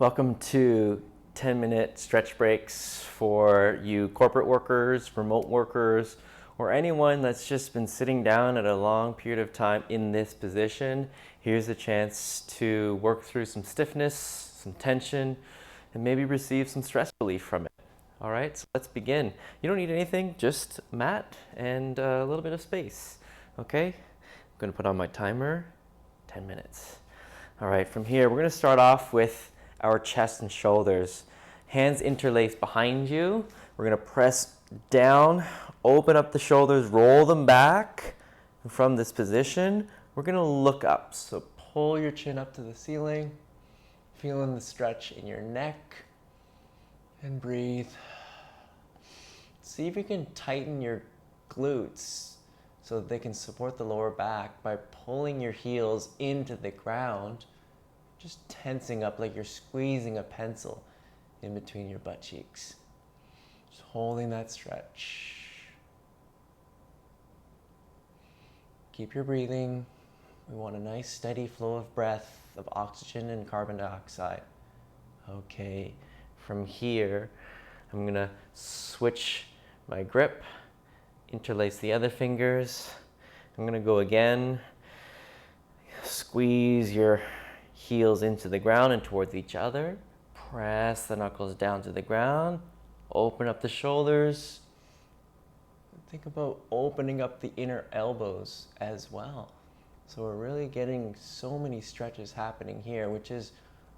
Welcome to 10-minute stretch breaks for you corporate workers, remote workers, or anyone that's just been sitting down at a long period of time in this position. Here's a chance to work through some stiffness, some tension, and maybe receive some stress relief from it. All right, so let's begin. You don't need anything, just a mat and a little bit of space. Okay, I'm gonna put on my timer, 10 minutes. All right, from here, we're gonna start off with our chest and shoulders. Hands interlaced behind you. We're gonna press down, open up the shoulders, roll them back. And from this position, we're gonna look up. So pull your chin up to the ceiling, feeling the stretch in your neck, and breathe. See if you can tighten your glutes so that they can support the lower back by pulling your heels into the ground, just tensing up like you're squeezing a pencil in between your butt cheeks. Just holding that stretch. Keep your breathing. We want a nice steady flow of breath, of oxygen and carbon dioxide. Okay, from here, I'm gonna switch my grip, interlace the other fingers. I'm gonna go again. Squeeze your heels into the ground and towards each other. Press the knuckles down to the ground. Open up the shoulders. Think about opening up the inner elbows as well. So we're really getting so many stretches happening here, which is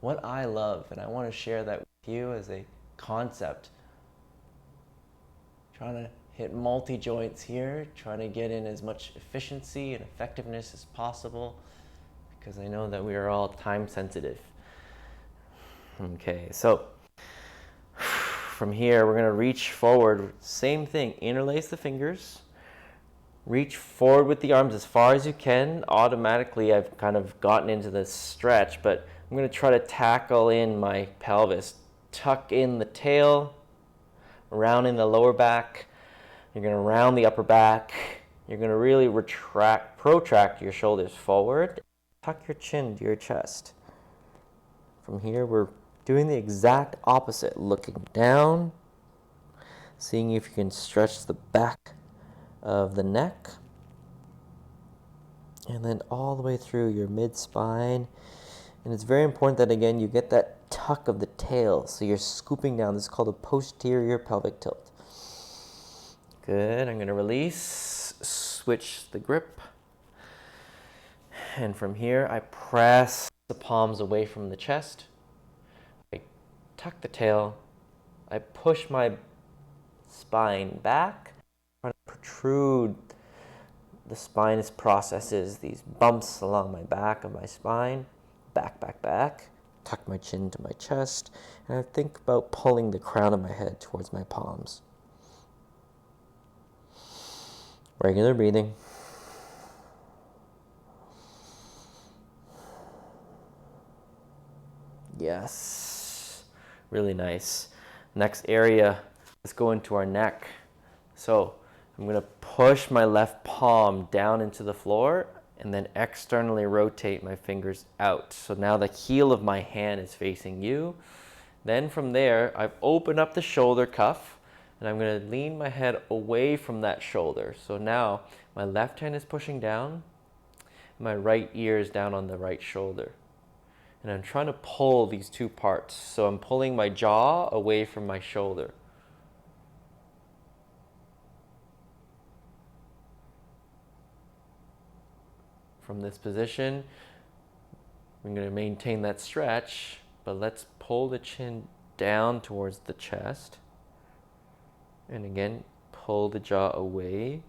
what I love, and I want to share that with you as a concept. Trying to hit multi-joints here, trying to get in as much efficiency and effectiveness as possible, because I know that we are all time sensitive. Okay, so from here, we're gonna reach forward. Same thing, interlace the fingers. Reach forward with the arms as far as you can. Automatically, I've kind of gotten into this stretch, but I'm gonna try to tackle in my pelvis. Tuck in the tail, round in the lower back. You're gonna round the upper back. You're gonna really protract your shoulders forward. Tuck your chin to your chest. From here, we're doing the exact opposite, looking down, seeing if you can stretch the back of the neck, and then all the way through your mid-spine. And it's very important that, again, you get that tuck of the tail, so you're scooping down. This is called a posterior pelvic tilt. Good, I'm gonna release, switch the grip. And from here, I press the palms away from the chest. I tuck the tail. I push my spine back, trying to protrude the spinous processes, these bumps along my back of my spine. Back, back, back. Tuck my chin to my chest. And I think about pulling the crown of my head towards my palms. Regular breathing. Yes, really nice. Next area, let's go into our neck. So I'm gonna push my left palm down into the floor and then externally rotate my fingers out. So now the heel of my hand is facing you. Then from there, I've opened up the shoulder cuff and I'm gonna lean my head away from that shoulder. So now my left hand is pushing down, my right ear is down on the right shoulder. And I'm trying to pull these two parts. So I'm pulling my jaw away from my shoulder. From this position, I'm going to maintain that stretch, but let's pull the chin down towards the chest. And again, pull the jaw away.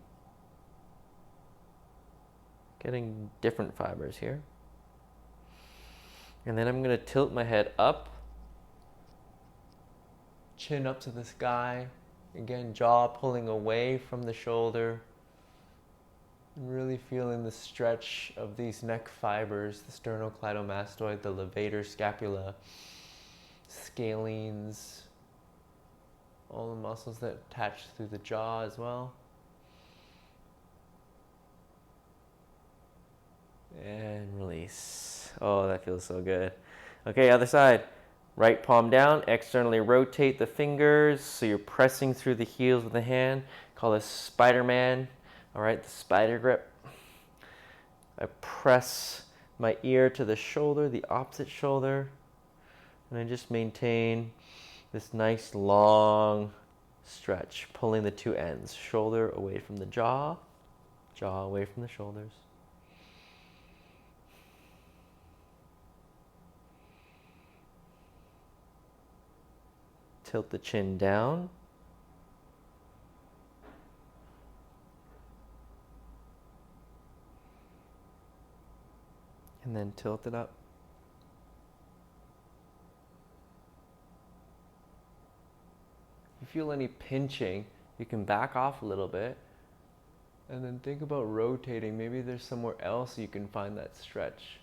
Getting different fibers here. And then I'm going to tilt my head up, chin up to the sky. Again, jaw pulling away from the shoulder. Really feeling the stretch of these neck fibers, the sternocleidomastoid, the levator scapula, scalenes, all the muscles that attach through the jaw as well. And release. Oh, that feels so good. Okay, other side. Right palm down, externally rotate the fingers so you're pressing through the heels with the hand. Call this Spider-Man, all right, the spider grip. I press my ear to the shoulder, the opposite shoulder, and I just maintain this nice long stretch, pulling the two ends, shoulder away from the jaw, jaw away from the shoulders. Tilt the chin down. And then tilt it up. If you feel any pinching, you can back off a little bit and then think about rotating. Maybe there's somewhere else you can find that stretch.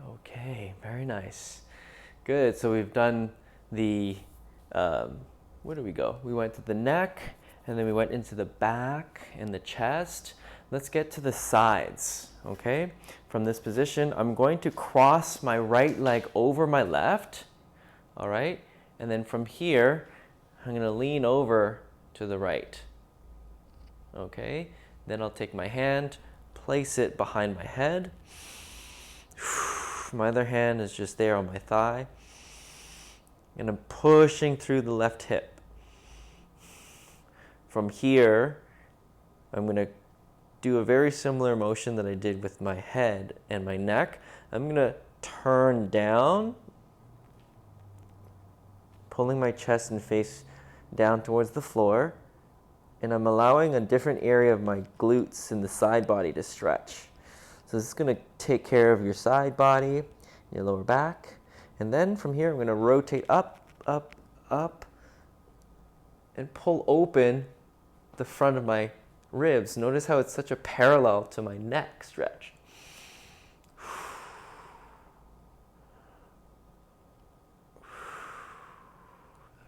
Okay, very nice. Good, so we've done the, where do we go? We went to the neck, and then we went into the back and the chest. Let's get to the sides, okay? From this position, I'm going to cross my right leg over my left, all right? And then from here, I'm gonna lean over to the right, okay? Then I'll take my hand, place it behind my head. My other hand is just there on my thigh. And I'm pushing through the left hip. From here, I'm going to do a very similar motion that I did with my head and my neck. I'm going to turn down, pulling my chest and face down towards the floor. And I'm allowing a different area of my glutes and the side body to stretch. So this is going to take care of your side body, your lower back. And then from here, I'm going to rotate up, up, up, and pull open the front of my ribs. Notice how it's such a parallel to my neck stretch. That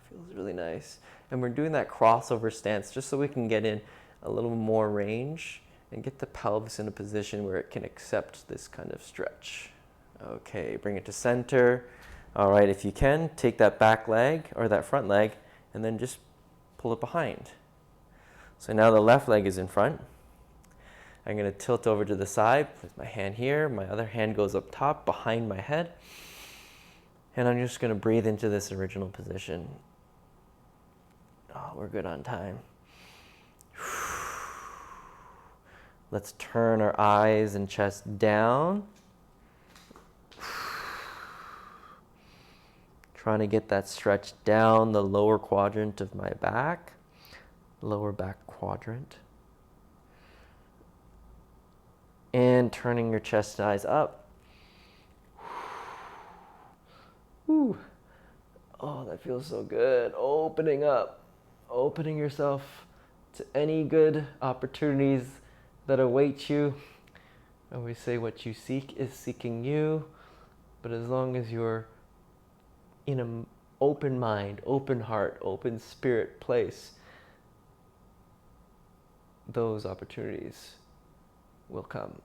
feels really nice. And we're doing that crossover stance just so we can get in a little more range and get the pelvis in a position where it can accept this kind of stretch. Okay, bring it to center. All right, if you can, take that back leg or that front leg and then just pull it behind. So now the left leg is in front. I'm gonna tilt over to the side, place my hand here, my other hand goes up top behind my head. And I'm just gonna breathe into this original position. Oh, we're good on time. Let's turn our eyes and chest down. Trying to get that stretch down the lower quadrant of my back, lower back quadrant. And turning your chest and eyes up. Whew. Oh, that feels so good. Opening up, opening yourself to any good opportunities that await you. I always say what you seek is seeking you, but as long as you're in an open mind, open heart, open spirit place, those opportunities will come.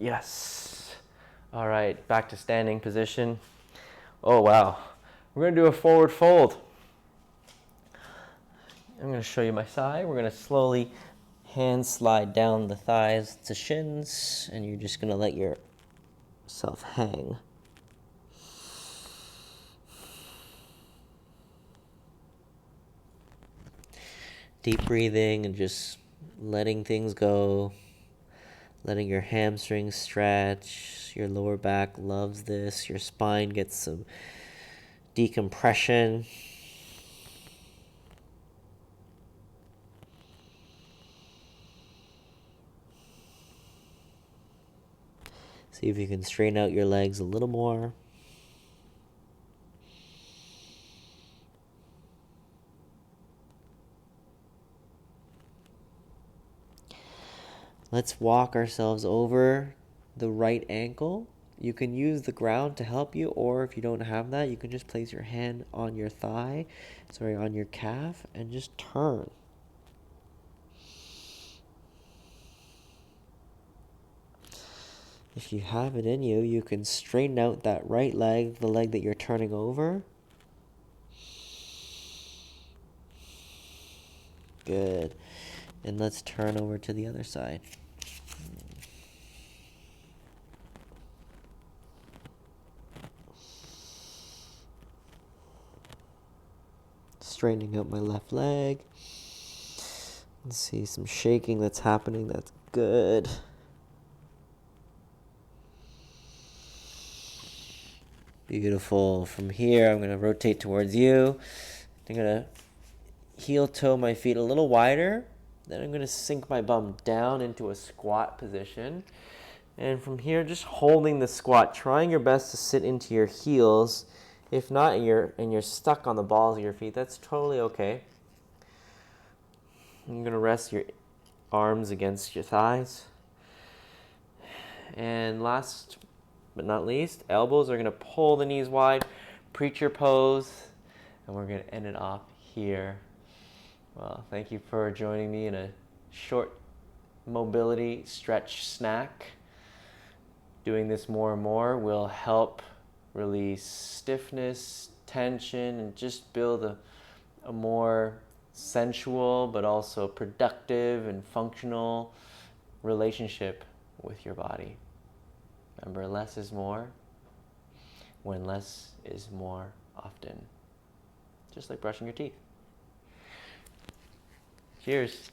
Yes. All right, back to standing position. Oh, wow. We're going to do a forward fold. I'm going to show you my side. We're going to slowly hand slide down the thighs to shins, and you're just going to let yourself hang. Deep breathing and just letting things go, letting your hamstrings stretch. Your lower back loves this. Your spine gets some decompression. See if you can straighten out your legs a little more. Let's walk ourselves over the right ankle. You can use the ground to help you, or if you don't have that, you can just place your hand on your thigh, on your calf, and just turn. If you have it in you, you can straighten out that right leg, the leg that you're turning over. Good. And let's turn over to the other side. Straightening out my left leg. Let's see some shaking that's happening. That's good. Beautiful. From here, I'm going to rotate towards you. I'm going to heel toe my feet a little wider. Then I'm going to sink my bum down into a squat position. And from here, just holding the squat, trying your best to sit into your heels. If not, and you're stuck on the balls of your feet, that's totally okay. You're going to rest your arms against your thighs. And last but not least, elbows are going to pull the knees wide, preacher pose, and we're going to end it off here. Well, thank you for joining me in a short mobility stretch snack. Doing this more and more will help release stiffness, tension, and just build a more sensual but also productive and functional relationship with your body. Remember, less is more when less is more often. Just like brushing your teeth. Cheers.